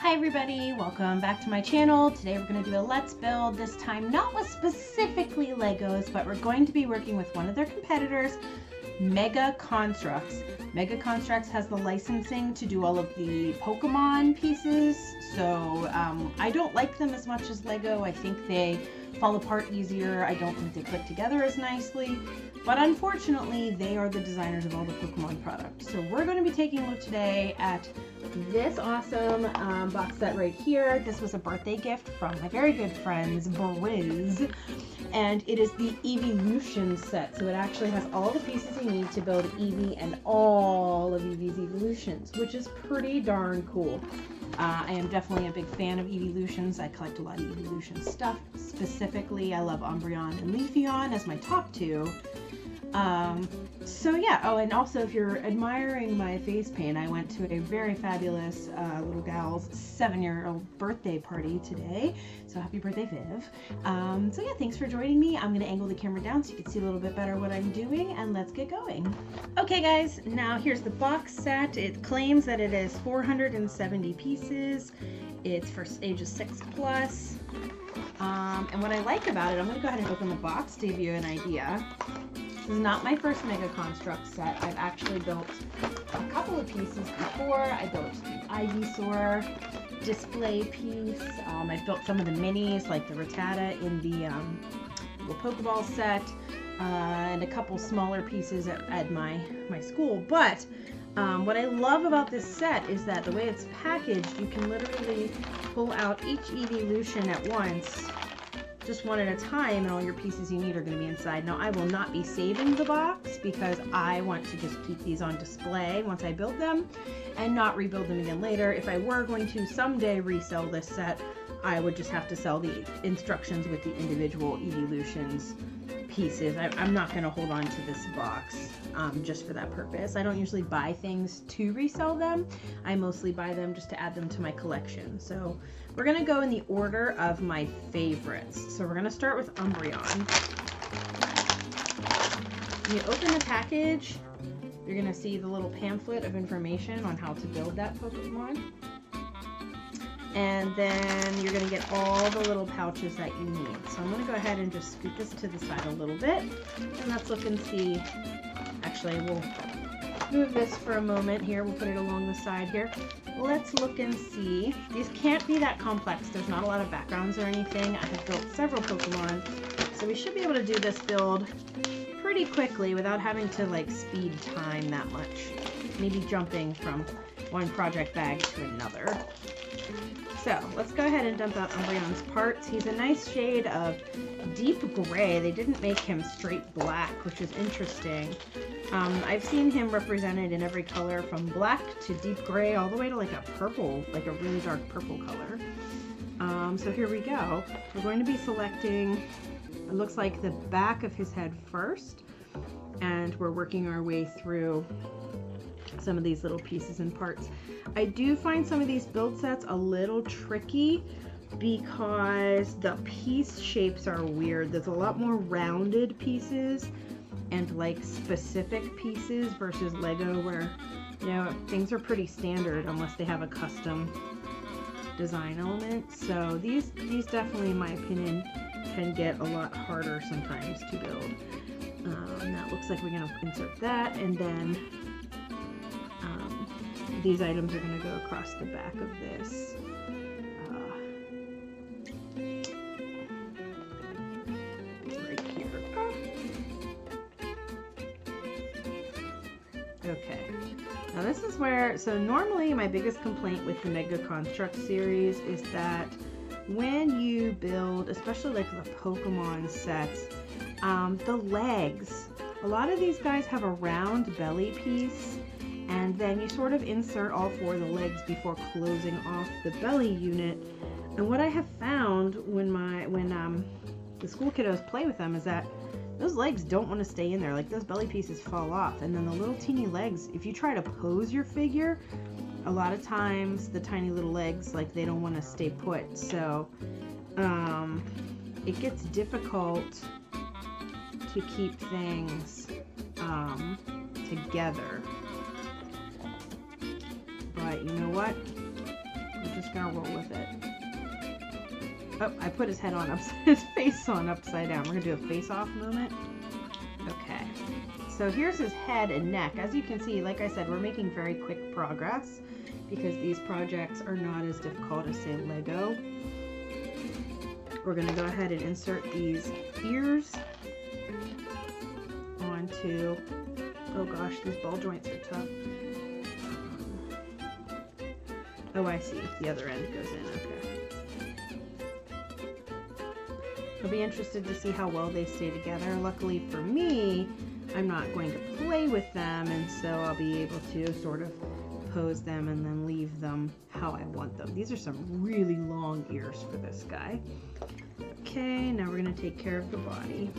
Hi everybody, welcome back to my channel. Today we're going to do a Let's Build, this time not with specifically Legos, but we're going to be working with one of their competitors, Mega Construx. Mega Construx has the licensing to do all of the Pokemon pieces, so I don't like them as much as Lego. I think they fall apart easier. I don't think they click together as nicely, but unfortunately they are the designers of all the Pokemon products. So we're going to be taking a look today at this awesome box set right here. This was a birthday gift from my very good friends, Briz, and it is the Eeveelution set. So it actually has all the pieces you need to build Eevee and all of Eevee's evolutions, which is pretty darn cool. I am definitely a big fan of Eeveelutions. I collect a lot of Eeveelution stuff. Specifically, I love Umbreon and Leafeon as my top two. So yeah, oh, and also if you're admiring my face paint, I went to a very fabulous little gal's 7-year-old birthday party today. So happy birthday, Viv. So yeah, thanks for joining me. I'm gonna angle the camera down so you can see a little bit better what I'm doing, and let's get going. Okay guys, now here's the box set. It claims that it is 470 pieces. It's for ages 6+. And what I like about it, I'm gonna go ahead and open the box to give you an idea. This is not my first Mega Construx set. I've actually built a couple of pieces before. I built the Ivysaur display piece. I've built some of the minis, like the Rattata in the little Pokeball set, and a couple smaller pieces at my school. But what I love about this set is that the way it's packaged, you can literally pull out each Eeveelution at once, just one at a time, and all your pieces you need are going to be inside. Now, I will not be saving the box because I want to just keep these on display once I build them and not rebuild them again later. If I were going to someday resell this set, I would just have to sell the instructions with the individual Eeveelutions pieces. I'm not going to hold on to this box just for that purpose. I don't usually buy things to resell them. I mostly buy them just to add them to my collection. So we're going to go in the order of my favorites. So we're going to start with Umbreon. When you open the package, you're going to see the little pamphlet of information on how to build that Pokemon. And then you're going to get all the little pouches that you need. So I'm going to go ahead and just scoot this to the side a little bit. And let's look and see. Actually, we'll move this for a moment here. We'll put it along the side here. Let's look and see. These can't be that complex. There's not a lot of backgrounds or anything. I have built several Pokemon. So we should be able to do this build pretty quickly without having to like speed time that much. Maybe jumping from one project bag to another. So let's go ahead and dump out Umbreon's parts. He's a nice shade of deep gray. They didn't make him straight black, which is interesting. I've seen him represented in every color from black to deep gray all the way to like a purple, like a really dark purple color. So here we go. We're going to be selecting, it looks like the back of his head first, and we're working our way through some of these little pieces and parts. I do find some of these build sets a little tricky because the piece shapes are weird. There's a lot more rounded pieces and like specific pieces versus Lego where, you know, things are pretty standard unless they have a custom design element. So these definitely, in my opinion, can get a lot harder sometimes to build. That looks like we're going to insert that, and then these items are going to go across the back of this. Right here. Okay. Now this is where, so normally my biggest complaint with the Mega Construx series is that when you build, especially like the Pokemon sets, the legs, a lot of these guys have a round belly piece, and then you sort of insert all four of the legs before closing off the belly unit. And what I have found when the school kiddos play with them is that those legs don't want to stay in there. Like those belly pieces fall off, and then the little teeny legs, if you try to pose your figure, a lot of times the tiny little legs, like they don't want to stay put. So it gets difficult to keep things together. But you know what? just gonna roll with it. Oh, I put his head on his face on upside down. We're gonna do a face-off moment. Okay. So here's his head and neck. As you can see, like I said, we're making very quick progress because these projects are not as difficult as, say, Lego. We're gonna go ahead and insert these ears onto, oh gosh, these ball joints are tough. Oh, I see. The other end goes in. Okay. I'll be interested to see how well they stay together. Luckily for me, I'm not going to play with them, and so I'll be able to sort of pose them and then leave them how I want them. These are some really long ears for this guy. Okay, now we're going to take care of the body.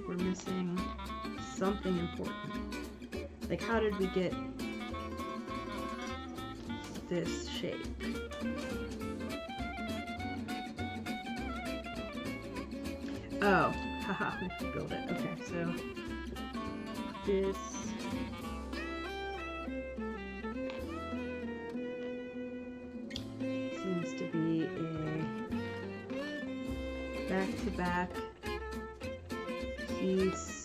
We're missing something important. Like, how did we get this shape? Oh, haha, we have to build it. Okay, so this seems to be a back-to-back piece.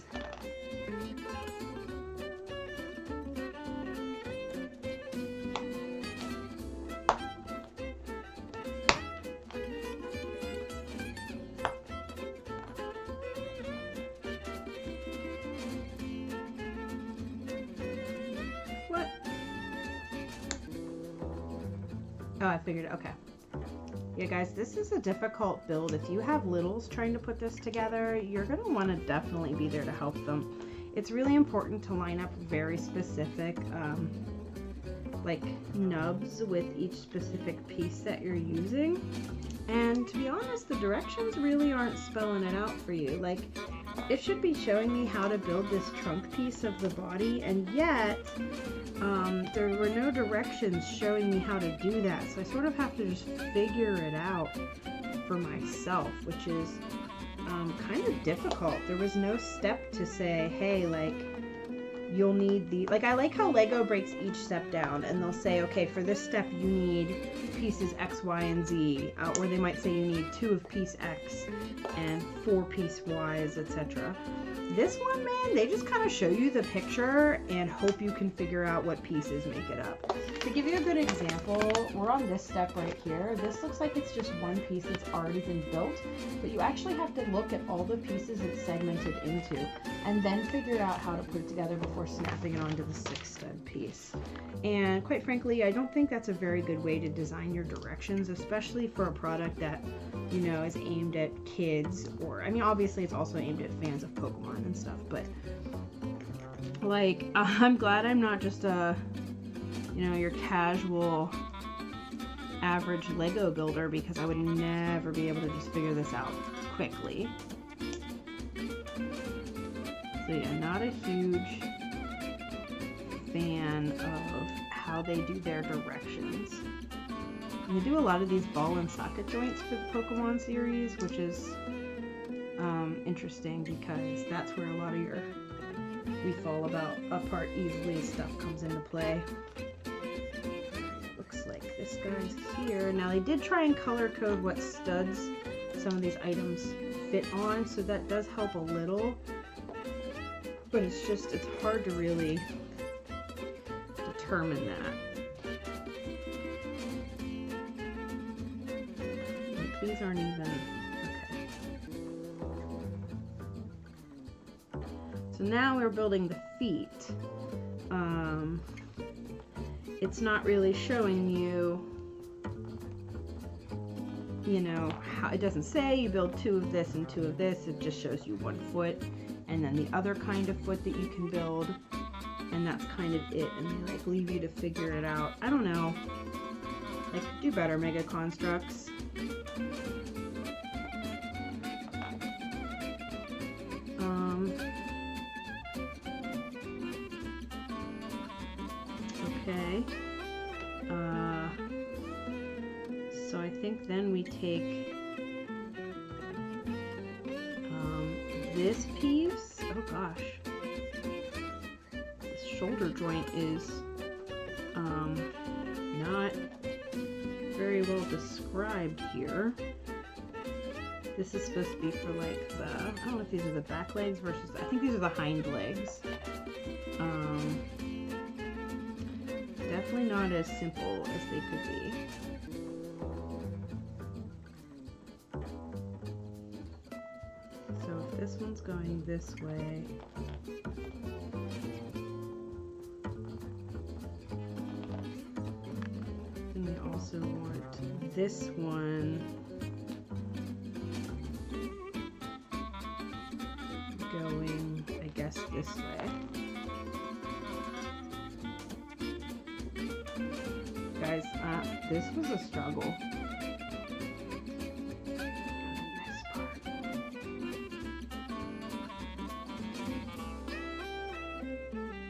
What? Oh, I figured it. Okay. Yeah, guys, this is a difficult build. If you have littles trying to put this together, you're going to want to definitely be there to help them. It's really important to line up very specific, like, nubs with each specific piece that you're using. And to be honest, the directions really aren't spelling it out for you. Like, it should be showing me how to build this trunk piece of the body, and yet there were no directions showing me how to do that. So I sort of have to just figure it out for myself, which is kind of difficult. There was no step to say, hey, like, you'll need the, like, I like how Lego breaks each step down, and they'll say, okay, for this step you need pieces X, Y, and Z, or they might say you need 2 of piece X and 4 piece Y's, etc. This one, man, they just kind of show you the picture and hope you can figure out what pieces make it up. To give you a good example, we're on this step right here. This looks like it's just one piece that's already been built, but you actually have to look at all the pieces it's segmented into and then figure out how to put it together before snapping it onto the 6th stud piece. And quite frankly, I don't think that's a very good way to design your directions, especially for a product that, you know, is aimed at kids, or, I mean, obviously it's also aimed at fans of Pokemon and stuff, but, like, I'm glad I'm not just a, you know, your casual average Lego builder, because I would never be able to just figure this out quickly. So yeah, not a huge fan of how they do their directions. And they do a lot of these ball and socket joints for the Pokemon series, which is interesting because that's where a lot of your we fall apart easily stuff comes into play. Looks like this guy's here. Now they did try and color code what studs some of these items fit on, so that does help a little. But it's just, it's hard to really determine that. Like, these aren't even, okay. So now we're building the feet. It's not really showing you, you know, how, it doesn't say you build 2 of this and 2 of this, it just shows you 1 foot. And then the other kind of foot that you can build, and that's kind of it, and they like leave you to figure it out. I don't know, like, do better, MegaConstrux. Okay, so I think then we take this piece, oh gosh, this shoulder joint is not very well described here. This is supposed to be for like the, I don't know if these are the back legs versus, I think these are the hind legs. Definitely not as simple as they could be. So if this one's going this way, then we also want this one going, I guess, this way. Guys, this was a struggle.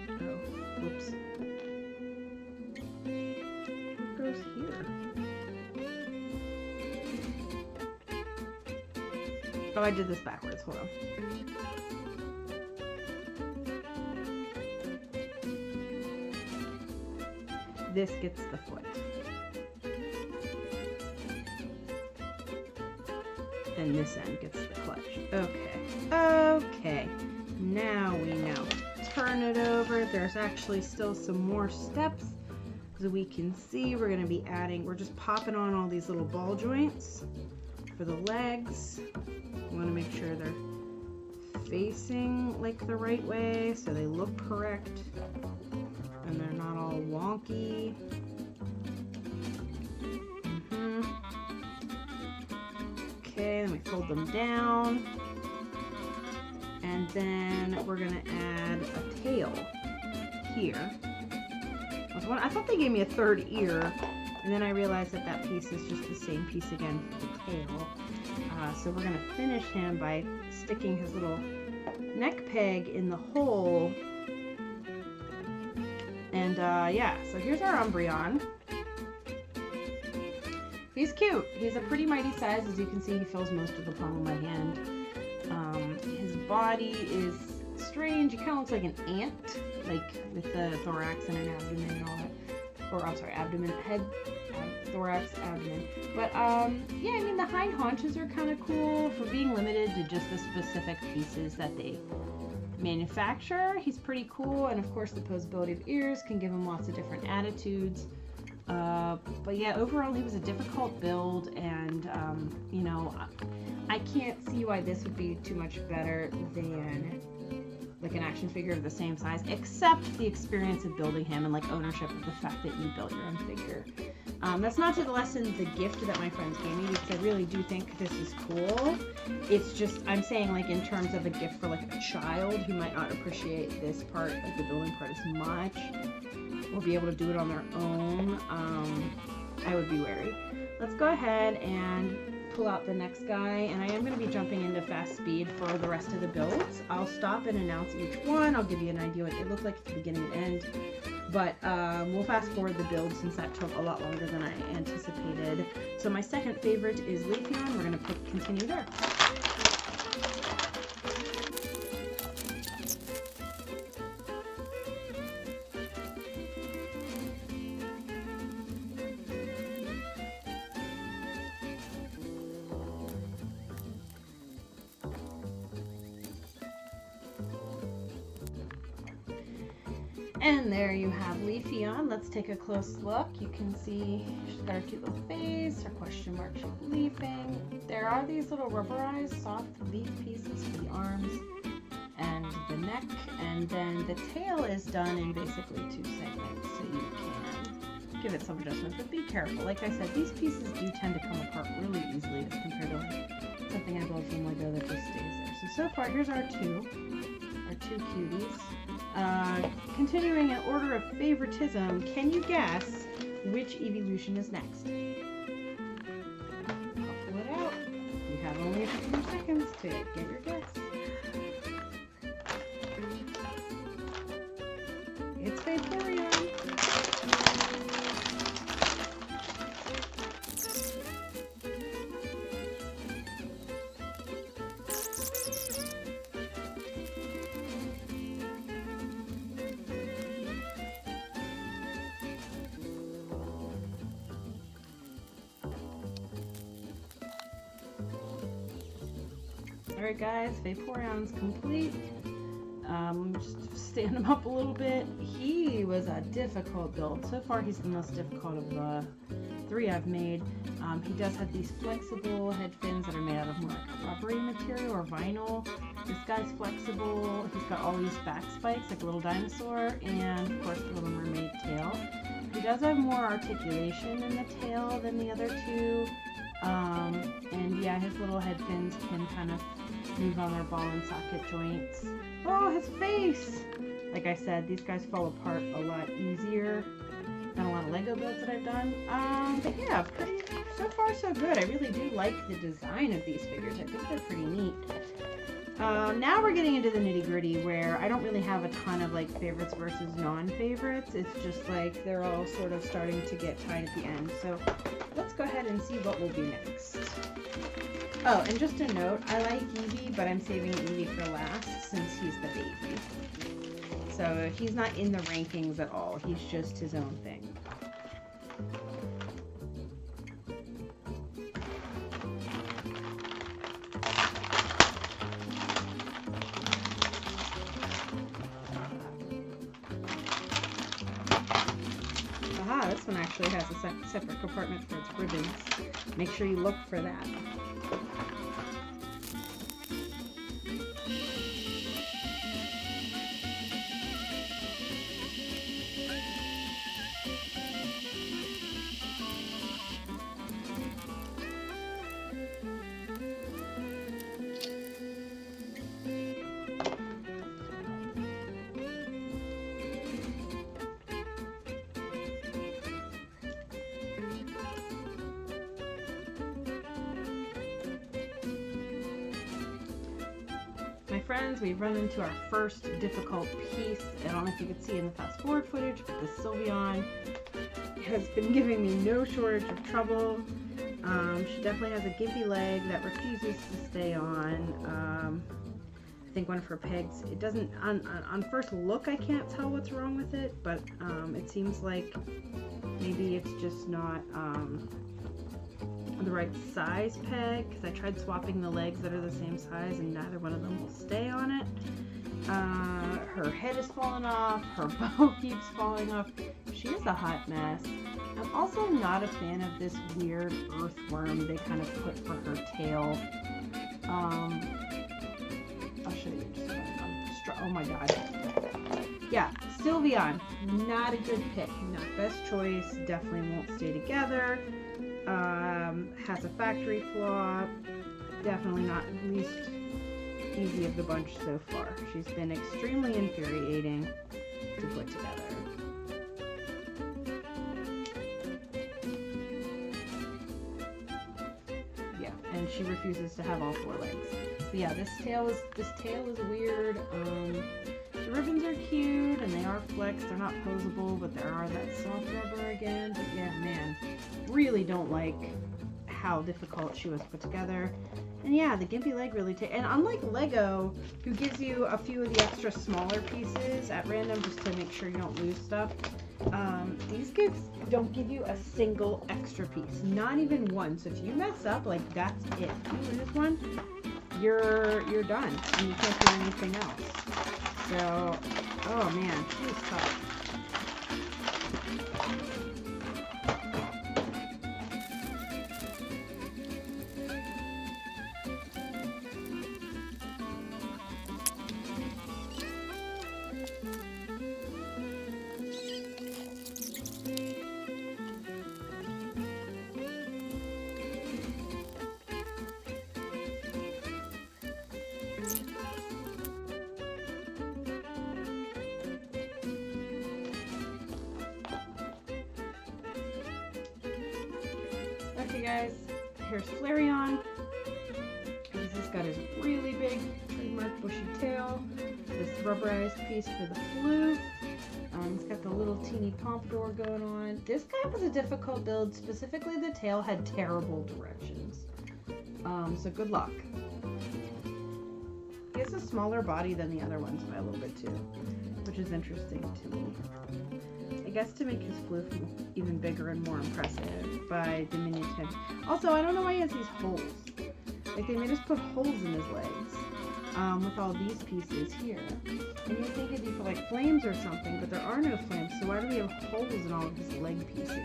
Oh, whoops. What goes here? Oh, I did this backwards. Hold on. This gets the foot. And this end gets the clutch. Okay. Okay. Now we know. Turn it over. There's actually still some more steps. As we can see, we're going to be adding, we're just popping on all these little ball joints for the legs. We want to make sure they're facing like the right way so they look correct. And they're not all wonky. Okay, then we fold them down. And then we're gonna add a tail here. I thought they gave me a third ear, and then I realized that that piece is just the same piece again for the tail. So we're gonna finish him by sticking his little neck peg in the hole. And yeah, so here's our Umbreon. He's cute. He's a pretty mighty size. As you can see, he fills most of the palm of my hand. His body is strange. He kind of looks like an ant, like with the thorax and an abdomen and all that. Or, I'm sorry, abdomen, head, thorax, abdomen. But, yeah, I mean, the hind haunches are kind of cool for being limited to just the specific pieces that they manufacture. He's pretty cool, and of course the posability of ears can give him lots of different attitudes. But yeah, overall he was a difficult build, and you know, I can't see why this would be too much better than like an action figure of the same size, except the experience of building him and like ownership of the fact that you built your own figure. That's not to lessen the gift that my friends gave me, because I really do think this is cool. It's just, I'm saying like in terms of a gift for like a child who might not appreciate this part, like the building part as much, or be able to do it on their own, I would be wary. Let's go ahead and pull out the next guy, and I am going to be jumping into fast speed for the rest of the builds. I'll stop and announce each one. I'll give you an idea what they look like at the beginning and end. But we'll fast forward the build since that took a lot longer than I anticipated. So my second favorite is Leafeon. We're going to continue there. And there you have Leafeon. Let's take a close look. You can see she's got her cute little face, her question mark shape leafing. There are these little rubberized soft leaf pieces for the arms and the neck, and then the tail is done in basically 2 segments, so you can give it some adjustments, but be careful. Like I said, these pieces do tend to come apart really easily as compared to like something I built from Lego that just stays there. So far, here's our two cuties. Continuing in order of favoritism, can you guess which Eeveelution is next? I'll pull it out. You have only a few seconds to give your guess. It's Vaporeon. Alright guys, Vaporeon's complete. Just stand him up a little bit. He was a difficult build. So far he's the most difficult of the 3 I've made. He does have these flexible head fins that are made out of more like rubbery material or vinyl. This guy's flexible. He's got all these back spikes like a little dinosaur, and of course the Little Mermaid tail. He does have more articulation in the tail than the other 2. And yeah, his little head fins can kind of move on their ball and socket joints. Oh, his face! Like I said, these guys fall apart a lot easier than a lot of Lego builds that I've done. But yeah, so far so good. I really do like the design of these figures. I think they're pretty neat. Now we're getting into the nitty-gritty where I don't really have a ton of like favorites versus non-favorites. It's just like they're all sort of starting to get tied at the end. So let's go ahead and see what we'll do next. Oh, and just a note, I like Eevee, but I'm saving Eevee for last since he's the baby. So he's not in the rankings at all. He's just his own thing. Aha, this one actually has a separate compartment for its ribbons. Make sure you look for that. Friends, we've run into our first difficult piece. I don't know if you could see in the fast forward footage, but the Sylveon has been giving me no shortage of trouble. She definitely has a gimpy leg that refuses to stay on. I think one of her pegs, it doesn't, on first look I can't tell what's wrong with it, but it seems like maybe it's just not the right size peg, because I tried swapping the legs that are the same size and neither one of them will stay on it. Her head is falling off, her bow keeps falling off. She is a hot mess. I'm also not a fan of this weird earthworm they kind of put for her tail. I'll show you just a minute. Oh my god. Yeah, Sylveon, not a good pick, not best choice, definitely won't stay together. Has a factory flaw, definitely not least easy of the bunch so far. She's been extremely infuriating to put together. Yeah, and she refuses to have all 4 legs. But yeah, this tail is weird. The ribbons are cute and they are flexed. They're not posable, but there are that soft rubber again. But yeah, man, really don't like how difficult she was put together. And yeah, the gimpy leg really and unlike Lego, who gives you a few of the extra smaller pieces at random just to make sure you don't lose stuff, these kids don't give you a single extra piece, not even one. So if you mess up, like that's it. If you lose one, you're done and you can't do anything else. So, oh man, she was tough. Okay guys, here's Flareon. He's got his really big trademark bushy tail, this rubberized piece for the flute. He's got the little teeny pompadour going on. This guy was a difficult build, specifically the tail had terrible directions. So good luck. He has a smaller body than the other ones by a little bit too, which is interesting to me. I guess to make his floof even bigger and more impressive by diminutive. Also, I don't know why he has these holes. Like they may just put holes in his legs. with all these pieces here. And you think it'd be for like flames or something, but there are no flames, so why do we have holes in all of these leg pieces?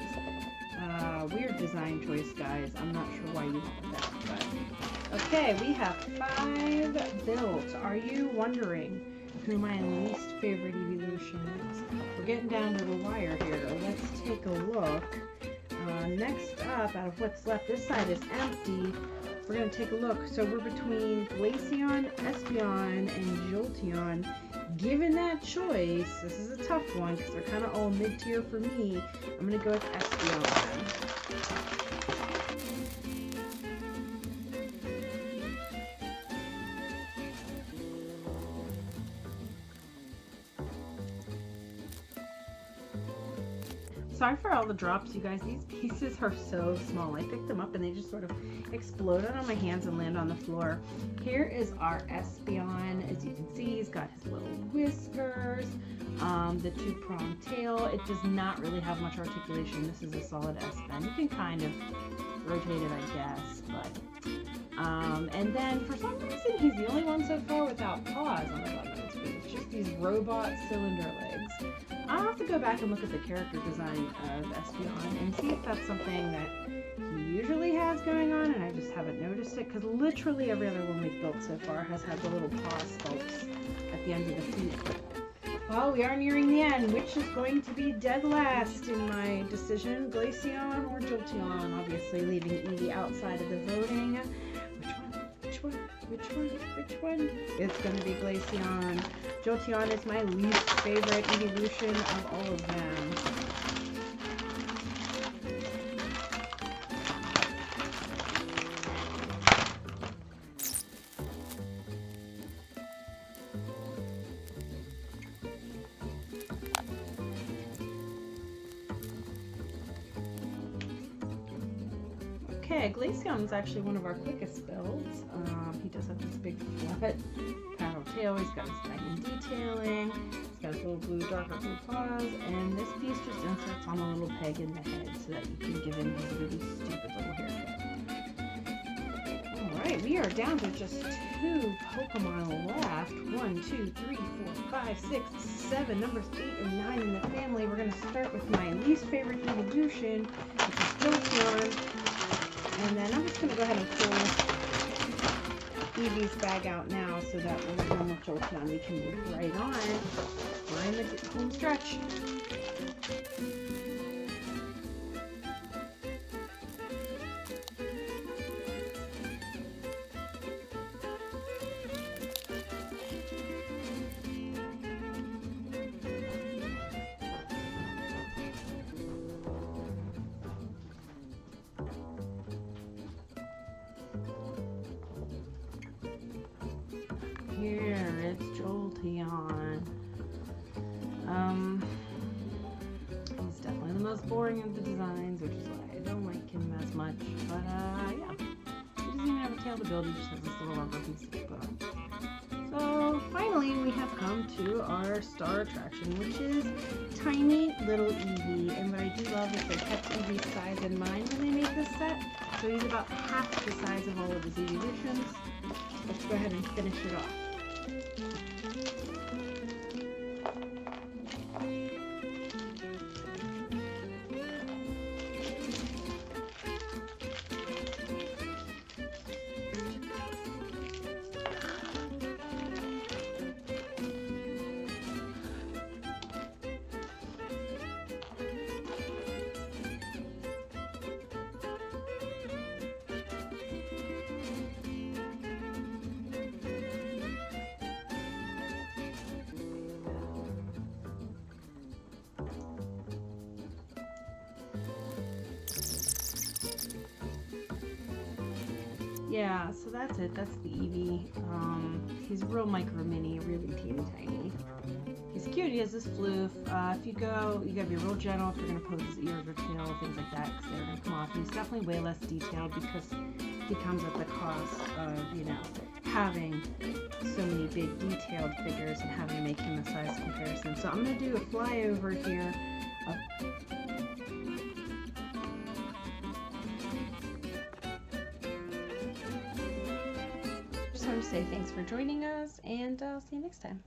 Weird design choice, guys. I'm not sure why you wanted that, but... Okay, we have 5 built. Are you wondering who my least favorite Eeveelution is? We're getting down to the wire here. Let's take a look. Next up, out of what's left, this side is empty. We're going to take a look. So we're between Glaceon, Espeon, and Jolteon. Given that choice, this is a tough one because they're kind of all mid-tier for me. I'm going to go with Espeon. Sorry for all the drops, you guys. These pieces are so small. I picked them up and they just sort of exploded on my hands and land on the floor. Here is our Espeon. As you can see, he's got his little whiskers, the 2-pronged tail. It does not really have much articulation. This is a solid S-bend. You can kind of rotate it, I guess, but... and then, for some reason, he's the only one so far without paws on the bottom of his feet. It's just these robot cylinder legs. I'll have to go back and look at the character design of Espeon and see if that's something that he usually has going on and I just haven't noticed it, because literally every other one we've built so far has had the little paw sculpts at the end of the feet. Well, we are nearing the end. Which is going to be dead last in my decision? Glaceon or Jolteon? Obviously leaving Eevee outside of the voting. Which one? It's going to be Glaceon. Jolteon is my least favorite Eeveelution of all of them. Okay, Glaceon is actually one of our quickest builds. He does have this big flat paddle tail. He's got his diamond detailing. He's got his little blue, darker blue paws, and this piece just inserts on a little peg in the head so that you can give him his really stupid little haircut. Alright, we are down to just 2 Pokemon left. 1, 2, 3, 4, 5, 6, 7. Numbers 8 and 9 in the family. We're going to start with my least favorite Eeveelution, which is Jolteon. And then I'm just going to go ahead and pull Eevee's bag out now so that when we're done with Jolteon, we can move right on. We're in the home stretch. Here, it's Jolteon. He's definitely the most boring of the designs, which is why I don't like him as much. But, yeah. He doesn't even have a tail to build, he just has this little rubber piece to put on. So, finally, we have come to our star attraction, which is tiny little Eevee. And what I do love is they kept Eevee's size in mind when they made this set. So he's about half the size of all of his Eeveelutions. Let's go ahead and finish it off. Yeah, so that's it. That's the Eevee. He's real micro mini, really teeny tiny. He's cute. He has this floof. If you go, you gotta be real gentle if you're gonna pose his ears or tail, things like that, because they're gonna come off. He's definitely way less detailed because he comes at the cost of, you know, having so many big detailed figures and having to make him a size comparison. So I'm gonna do a flyover here. say thanks for joining us, and I'll see you next time.